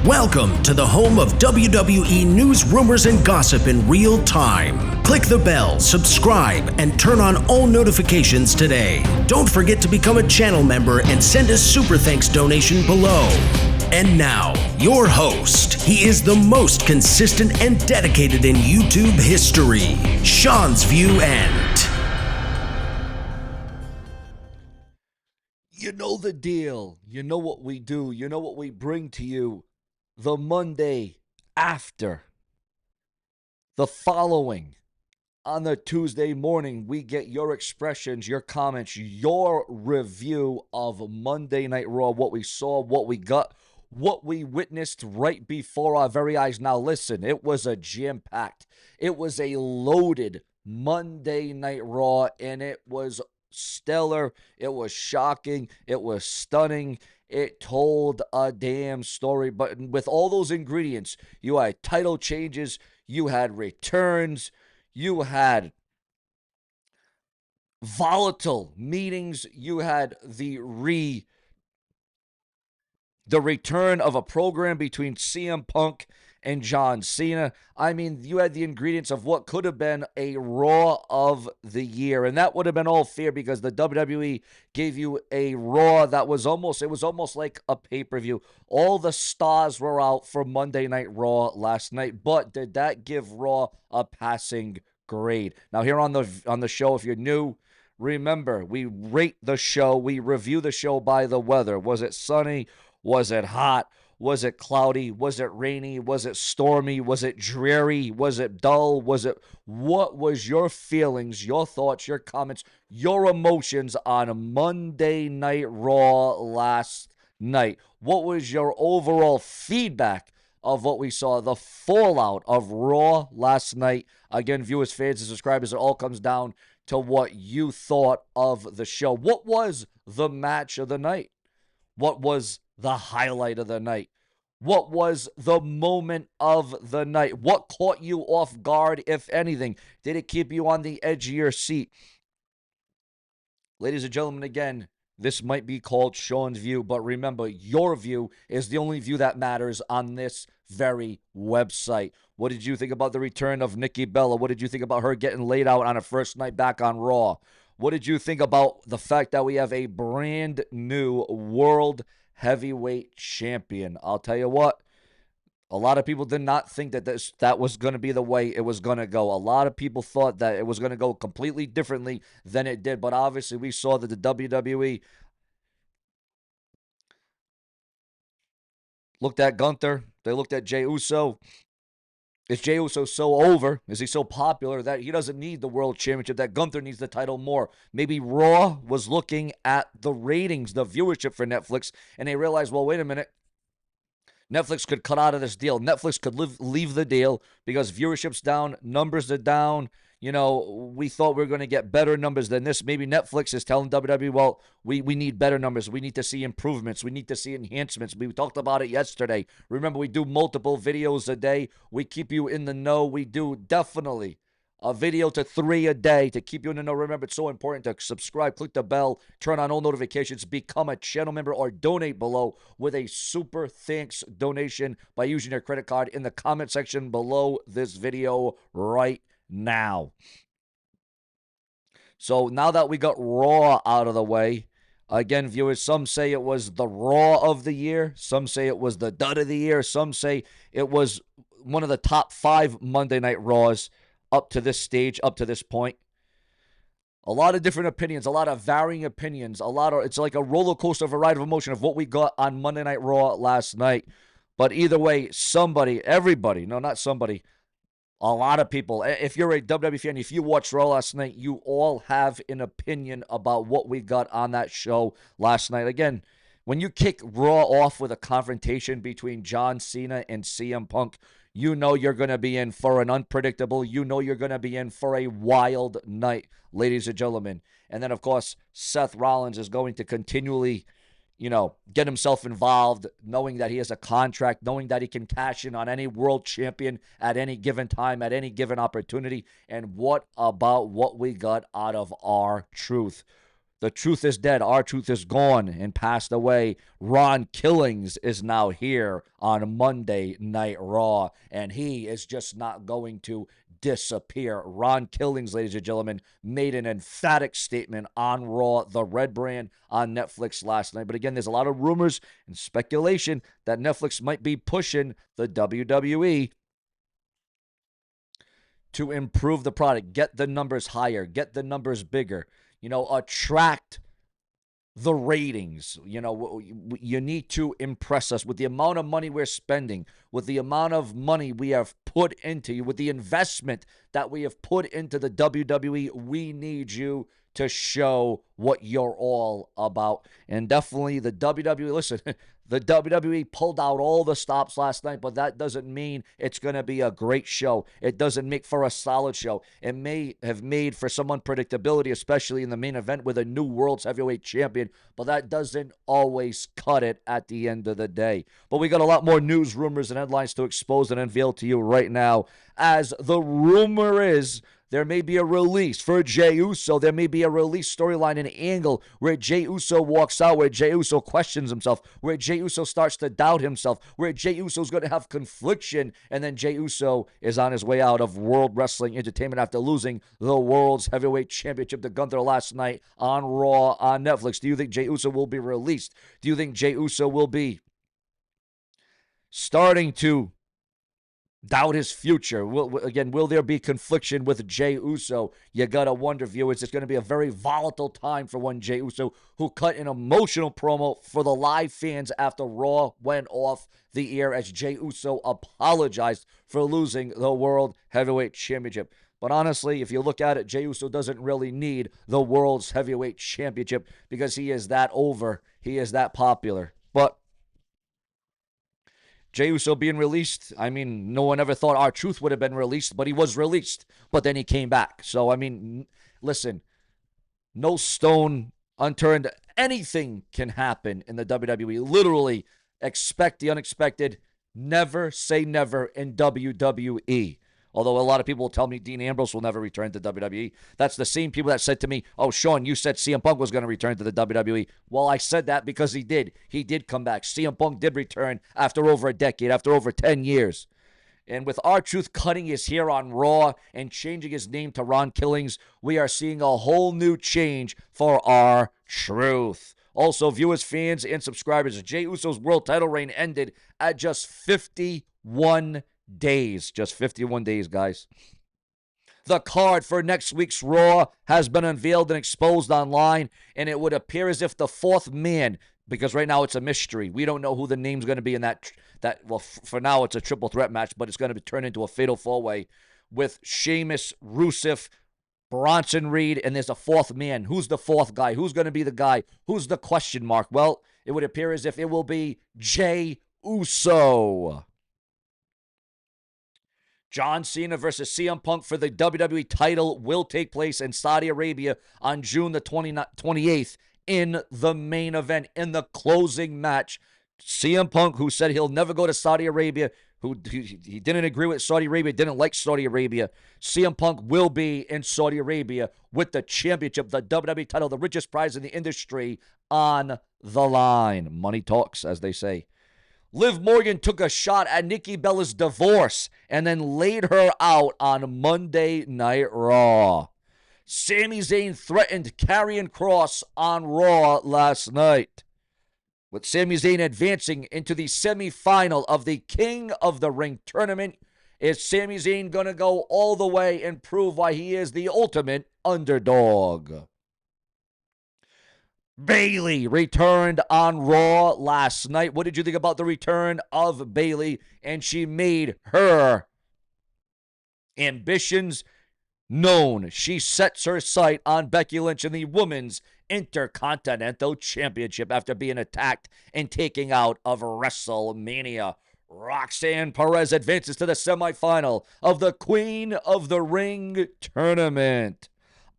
Welcome to the home of WWE News Rumors and Gossip in real time. Click the bell, subscribe, and turn on all notifications today. Don't forget to become a channel member and send a super thanks donation below. And now, your host. He is the most consistent and dedicated in YouTube history, Seanzviewent. You know the deal. You know what we do. You know what we bring to you. The Monday after, the following, on the Tuesday morning, we get your expressions, your comments, your review of Monday Night Raw, what we saw, what we got, what we witnessed right before our very eyes. Now listen, it was a jam-packed, it was a loaded Monday Night Raw, and it was stellar, it was shocking, it was stunning. It told a damn story, but with all those ingredients, you had title changes, you had returns, you had volatile meetings, you had the return of a program between CM Punk and John Cena. I mean, you had the ingredients of what could have been a Raw of the year, and that would have been all fair because the WWE gave you a Raw that was almost like a pay-per-view. All the stars were out for Monday Night Raw last night, but did that give Raw a passing grade? Now here on the show, if you're new, remember, we rate the show, we review the show by the weather. Was it sunny? Was it hot? Was it cloudy? Was it rainy? Was it stormy? Was it dreary? Was it dull? What was your feelings, your thoughts, your comments, your emotions on Monday Night Raw last night? What was your overall feedback of what we saw, the fallout of Raw last night? Again, viewers, fans, and subscribers, it all comes down to what you thought of the show. What was the match of the night? What was the highlight of the night? What was the moment of the night? What caught you off guard, if anything? Did it keep you on the edge of your seat? Ladies and gentlemen, again, this might be called Sean's View, but remember, your view is the only view that matters on this very website. What did you think about the return of Nikki Bella? What did you think about her getting laid out on her first night back on Raw? What did you think about the fact that we have a brand new world heavyweight champion? I'll tell you what, a lot of people did not think that was going to be the way it was going to go. A lot of people thought that it was going to go completely differently than it did, but obviously we saw that the WWE looked at Gunther, they looked at Jey Uso. Is Jey Uso so over? Is he so popular that he doesn't need the world championship, that Gunther needs the title more? Maybe Raw was looking at the ratings, the viewership for Netflix, and they realized, well, wait a minute. Netflix could cut out of this deal. Netflix could leave the deal because viewership's down, numbers are down. You know, we thought we were going to get better numbers than this. Maybe Netflix is telling WWE, well, we need better numbers. We need to see improvements. We need to see enhancements. We talked about it yesterday. Remember, we do multiple videos a day. We keep you in the know. We do definitely a video to 3 a day to keep you in the know. Remember, it's so important to subscribe, click the bell, turn on all notifications, become a channel member, or donate below with a super thanks donation by using your credit card in the comment section below this video right now. So now that we got Raw out of the way, again, viewers, some say it was the Raw of the year. Some say it was the dud of the year. Some say it was one of the top 5 Monday Night Raws up to this stage, up to this point. A lot of different opinions, a lot of varying opinions, it's like a roller coaster of a ride of emotion of what we got on Monday Night Raw last night. But either way, a lot of people, if you're a WWE fan, if you watched Raw last night, you all have an opinion about what we got on that show last night. Again, when you kick Raw off with a confrontation between John Cena and CM Punk, you know you're going to be in for an unpredictable, you're going to be in for a wild night, ladies and gentlemen. And then, of course, Seth Rollins is going to continually, get himself involved, knowing that he has a contract, knowing that he can cash in on any world champion at any given time, at any given opportunity. And what about what we got out of R-Truth? The truth is dead. Our truth is gone and passed away. Ron Killings is now here on Monday Night Raw, and he is just not going to disappear. Ron Killings, ladies and gentlemen, made an emphatic statement on Raw, the Red Brand, on Netflix last night. But again, there's a lot of rumors and speculation that Netflix might be pushing the WWE to improve the product, get the numbers higher, get the numbers bigger, attract the ratings. You need to impress us with the amount of money we're spending, with the amount of money we have put into you, with the investment that we have put into the WWE. We need you to show what you're all about. And definitely the WWE, listen, the WWE pulled out all the stops last night, but that doesn't mean it's going to be a great show. It doesn't make for a solid show. It may have made for some unpredictability, especially in the main event with a new World's Heavyweight Champion, but that doesn't always cut it at the end of the day. But we got a lot more news, rumors, and headlines to expose and unveil to you right now, as the rumor is there may be a release for Jey Uso. There may be a release storyline, an angle where Jey Uso walks out, where Jey Uso questions himself, where Jey Uso starts to doubt himself, where Jey Uso is going to have confliction, and then Jey Uso is on his way out of World Wrestling Entertainment after losing the World's Heavyweight Championship to Gunther last night on Raw on Netflix. Do you think Jey Uso will be released? Do you think Jey Uso will be starting to doubt his future? Will there be confliction with Jey Uso? You gotta wonder, viewers. It's going to be a very volatile time for one Jey Uso, who cut an emotional promo for the live fans after Raw went off the air, as Jey Uso apologized for losing the World Heavyweight Championship. But honestly, if you look at it, Jey Uso doesn't really need the World's Heavyweight Championship, because he is that over. He is that popular. But Jey Uso being released, I mean, no one ever thought R-Truth would have been released, but he was released. But then he came back. So, I mean, listen, no stone unturned. Anything can happen in the WWE. Literally, expect the unexpected. Never say never in WWE. Although a lot of people will tell me Dean Ambrose will never return to WWE. That's the same people that said to me, oh, Sean, you said CM Punk was going to return to the WWE. Well, I said that because he did. He did come back. CM Punk did return after over a decade, after over 10 years. And with R-Truth cutting his hair on Raw and changing his name to Ron Killings, we are seeing a whole new change for R-Truth. Also, viewers, fans, and subscribers, Jey Uso's world title reign ended at just 51 days. Just 51 days, guys. The card for next week's Raw has been unveiled and exposed online, and it would appear as if the fourth man, because right now it's a mystery. We don't know who the name's going to be in that. Well, for now it's a triple threat match, but it's going to be turned into a fatal four-way with Sheamus, Rusev, Bronson Reed, and there's a fourth man. Who's the fourth guy? Who's going to be the guy? Who's the question mark? Well, it would appear as if it will be Jey Uso. John Cena versus CM Punk for the WWE title will take place in Saudi Arabia on June the 28th in the main event, in the closing match. CM Punk, who said he'll never go to Saudi Arabia, he didn't agree with Saudi Arabia, didn't like Saudi Arabia. CM Punk will be in Saudi Arabia with the championship, the WWE title, the richest prize in the industry, on the line. Money talks, as they say. Liv Morgan took a shot at Nikki Bella's divorce and then laid her out on Monday Night Raw. Sami Zayn threatened Karrion Kross on Raw last night, with Sami Zayn advancing into the semifinal of the King of the Ring tournament. Is Sami Zayn going to go all the way and prove why he is the ultimate underdog? Bayley returned on Raw last night. What did you think about the return of Bayley? And she made her ambitions known. She sets her sight on Becky Lynch in the Women's Intercontinental Championship after being attacked and taken out of WrestleMania. Roxanne Perez advances to the semifinal of the Queen of the Ring tournament.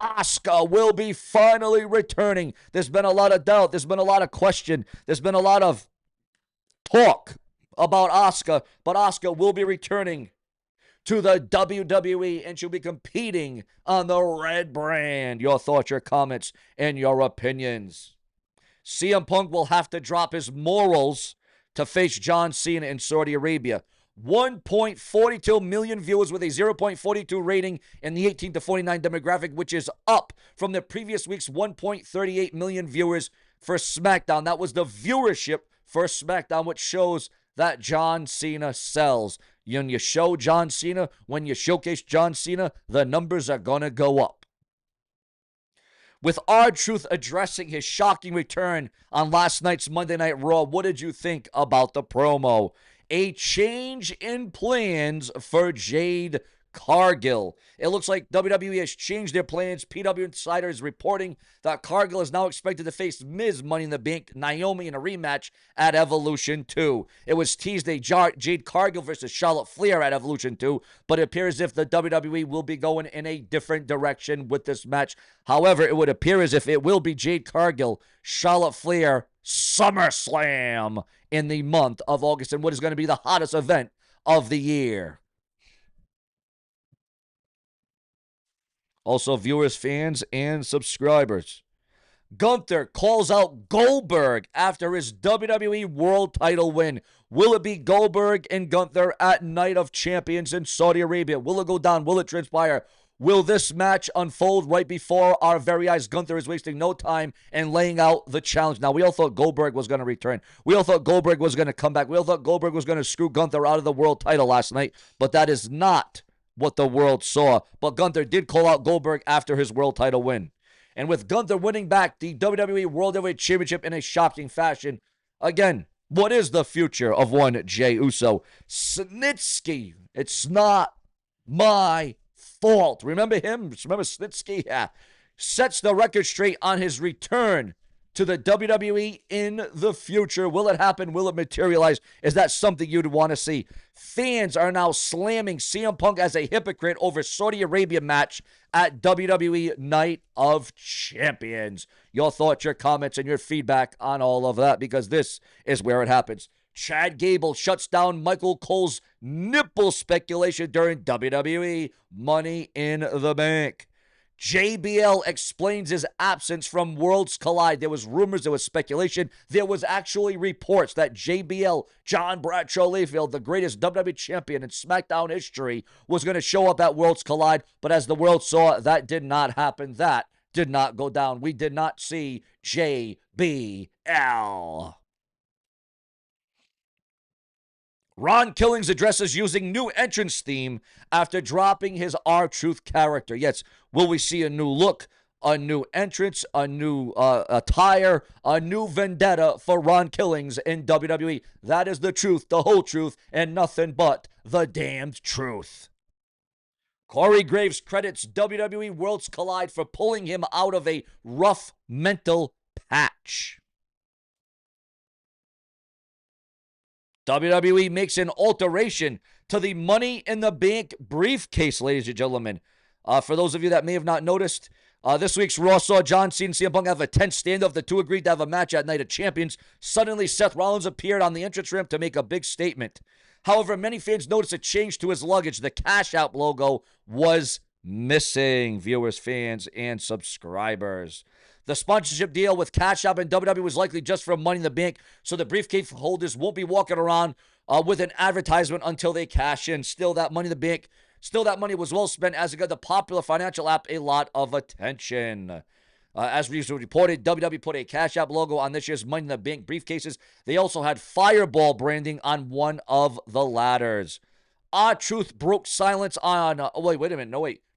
Asuka will be finally returning. There's been a lot of doubt. There's been a lot of question. There's been a lot of talk about Asuka, but Asuka will be returning to the WWE and she'll be competing on the red brand. Your thoughts, your comments, and your opinions. CM Punk will have to drop his morals to face John Cena in Saudi Arabia. 1.42 million viewers with a 0.42 rating in the 18 to 49 demographic, which is up from the previous week's 1.38 million viewers for SmackDown. That was the viewership for SmackDown, which shows that John Cena sells. When you show John Cena, when you showcase John Cena, the numbers are going to go up. With R-Truth addressing his shocking return on last night's Monday Night Raw, what did you think about the promo? A change in plans for Jade Cargill. It looks like WWE has changed their plans. PW Insider is reporting that Cargill is now expected to face Miz Money in the Bank Naomi in a rematch at Evolution 2. It was teased Jade Cargill versus Charlotte Flair at Evolution 2, but it appears as if the WWE will be going in a different direction with this match. However, it would appear as if it will be Jade Cargill, Charlotte Flair, SummerSlam in the month of August, and what is going to be the hottest event of the year. Also, viewers, fans, and subscribers. Gunther calls out Goldberg after his WWE World title win. Will it be Goldberg and Gunther at Night of Champions in Saudi Arabia? Will it go down? Will it transpire? Will this match unfold right before our very eyes? Gunther is wasting no time and laying out the challenge. Now, we all thought Goldberg was going to return. We all thought Goldberg was going to come back. We all thought Goldberg was going to screw Gunther out of the world title last night, but that is not what the world saw. But Gunther did call out Goldberg after his world title win. And with Gunther winning back the WWE World Heavyweight Championship in a shocking fashion, again, what is the future of one Jey Uso? Snitsky, it's not my fault. Remember him? Remember Snitsky? Yeah. Sets the record straight on his return to the WWE in the future. Will it happen? Will it materialize? Is that something you'd want to see? Fans are now slamming CM Punk as a hypocrite over Saudi Arabia match at WWE Night of Champions. Your thoughts, your comments, and your feedback on all of that, because this is where it happens. Chad Gable shuts down Michael Cole's nipple speculation during WWE Money in the Bank. JBL explains his absence from Worlds Collide. There was rumors, there was speculation. There was actually reports that JBL, John Bradshaw Layfield, the greatest WWE champion in SmackDown history, was going to show up at Worlds Collide. But as the world saw, that did not happen. That did not go down. We did not see JBL. Ron Killings addresses using new entrance theme after dropping his R-Truth character. Yes, will we see a new look, a new entrance, a new attire, a new vendetta for Ron Killings in WWE? That is the truth, the whole truth, and nothing but the damned truth. Corey Graves credits WWE Worlds Collide for pulling him out of a rough mental patch. WWE makes an alteration to the Money in the Bank briefcase, ladies and gentlemen. For those of you that may have not noticed, this week's Raw saw John Cena and CM Punk have a tense standoff. The two agreed to have a match at Night of Champions. Suddenly, Seth Rollins appeared on the entrance ramp to make a big statement. However, many fans noticed a change to his luggage. The Cash App logo was missing. Viewers, fans, and subscribers. The sponsorship deal with Cash App and WWE was likely just for Money in the Bank, so the briefcase holders won't be walking around with an advertisement until they cash in. Still, that Money in the Bank, that money was well spent as it got the popular financial app a lot of attention. As we reported, WWE put a Cash App logo on this year's Money in the Bank briefcases. They also had Fireball branding on one of the ladders. R-Truth broke silence on,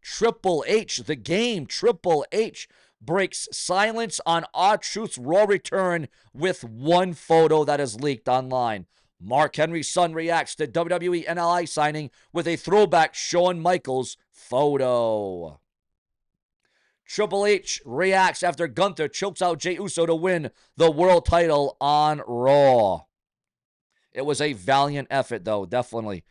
Triple H, the game, Triple H breaks silence on R-Truth's Raw return with one photo that is leaked online. Mark Henry's son reacts to WWE NLI signing with a throwback Shawn Michaels photo. Triple H reacts after Gunther chokes out Jey Uso to win the world title on Raw. It was a valiant effort, though, definitely.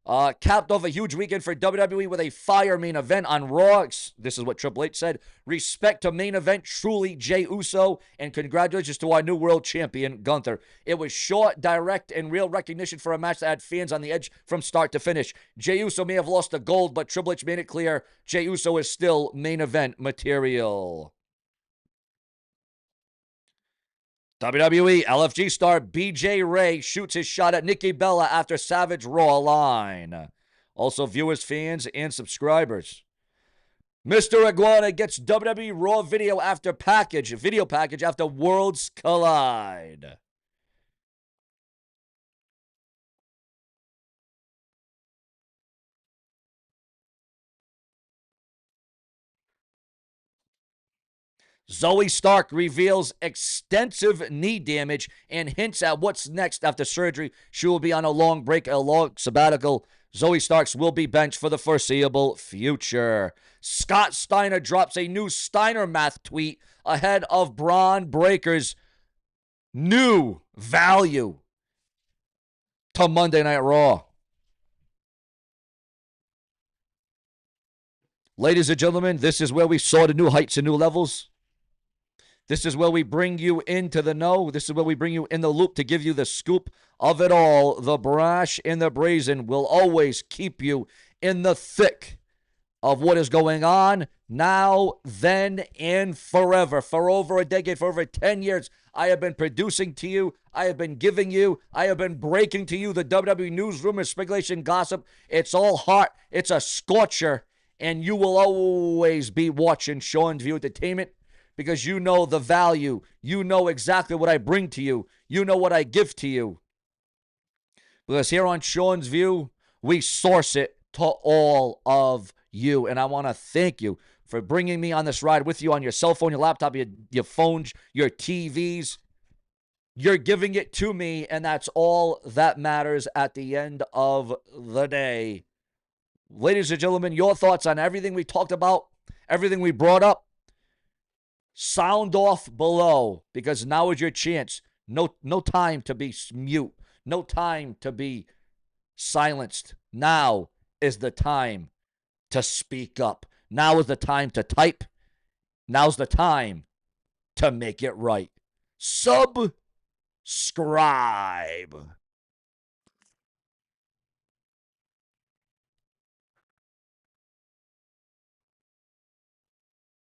Capped off a huge weekend for WWE with a fire main event on Raw. This is what Triple H said. Respect to main event, truly, Jey Uso, and congratulations to our new world champion, Gunther. It was short, direct, and real recognition for a match that had fans on the edge from start to finish. Jey Uso may have lost the gold, but Triple H made it clear Jey Uso is still main event material. WWE LFG star BJ Ray shoots his shot at Nikki Bella after Savage Raw line. Also, viewers, fans, and subscribers. Mr. Iguana gets WWE Raw video package after Worlds Collide. Zoe Stark reveals extensive knee damage and hints at what's next after surgery. She will be on a long break, a long sabbatical. Zoe Starks will be benched for the foreseeable future. Scott Steiner drops a new Steiner math tweet ahead of Braun Breaker's new value to Monday Night Raw. Ladies and gentlemen, this is where we saw the new heights and new levels. This is where we bring you into the know. This is where we bring you in the loop to give you the scoop of it all. The brash and the brazen will always keep you in the thick of what is going on now, then, and forever. For over a decade, for over 10 years, I have been producing to you. I have been giving you. I have been breaking to you the WWE news, rumors, speculation, gossip. It's all hot. It's a scorcher. And you will always be watching Seanzviewent Entertainment, because you know the value. You know exactly what I bring to you. You know what I give to you. Because here on Sean's View, we source it to all of you. And I want to thank you for bringing me on this ride with you on your cell phone, your laptop, your phones, your TVs. You're giving it to me, and that's all that matters at the end of the day. Ladies and gentlemen, your thoughts on everything we talked about, everything we brought up, sound off below, because now is your chance. No time to be mute. No time to be silenced. Now is the time to speak up. Now is the time to type. Now's the time to make it right. Subscribe.